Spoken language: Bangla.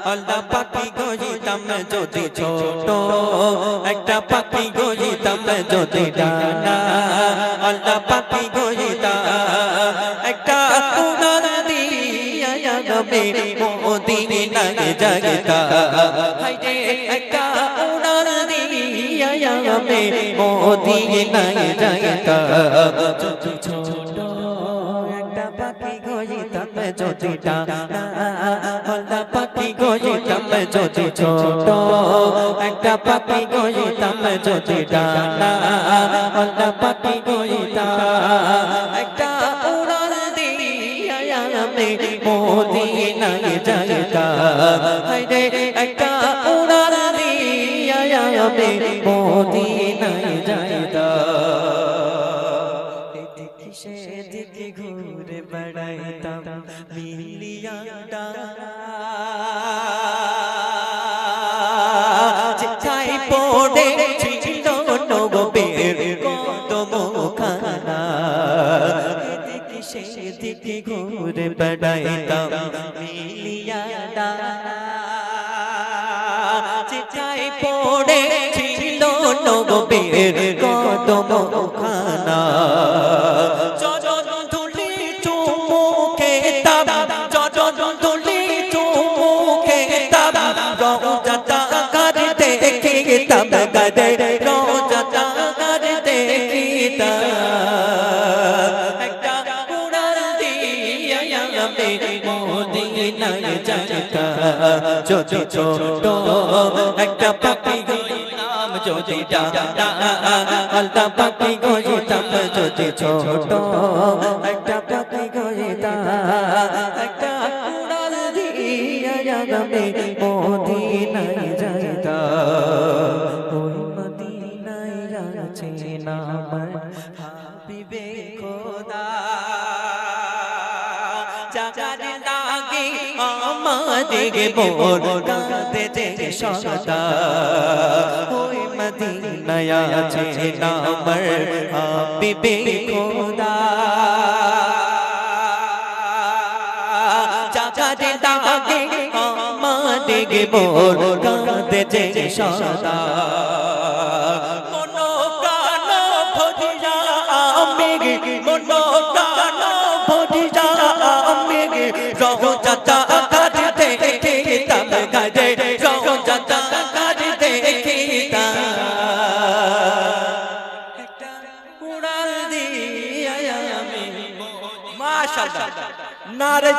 আল্লাহ পাখি গইতাম যদি ছোট একটা পাখি গইতাম যদি ডানা আল্লাহ পাখি গইতাম একটা উড়াল দিয়া গবে মদিনায় যাইতা হাইরে একটা উড়াল দিয়া গবে মদিনায় যাইতা যদি ছোট একটা পাখি গইতাম যদি ডানা আল্লাহ পাখি গইতাম যদি ছোট একটা পাখি গইতাম যদি ডানা আল্লাহ পাখি গইতাম একটা উড়াল দিয়া আমি মদিনায় যাইতা হায়রে একটা উড়াল দিয়া আমি মদিনায় যাইতা এদিকে সেদিকে ঘুরে বেড়াইতাম মিলিয়া ডানা যেথায় পড়েছিল নবীর কদমখানা এদিকে সেদিকে ঘুরে বেড়াইতাম মিলিয়া ডানা যেথায় পড়েছিল নবীর কদমখানা तब गदे रोज़ा कर देखता একটা উড়াল দিয়া আমি মদিনায় যাইতা যদি ছোট একটা পাখি গইতাম যদি ডানা আল্লাহ পাখি গইতাম যদি ছোট একটা পাখি গইতাম একটা উড়াল দিয়া আমি মদিনায় যাইতা হাবিবে খোদা জাগার লাগে আমাদের মোর কাঁদে যে সদা ওই মদিনায় আছে আমার হাবিবে খোদা জাগার লাগে আমাদের মোর কাঁদে যে সদা माशाअल्लाह नारे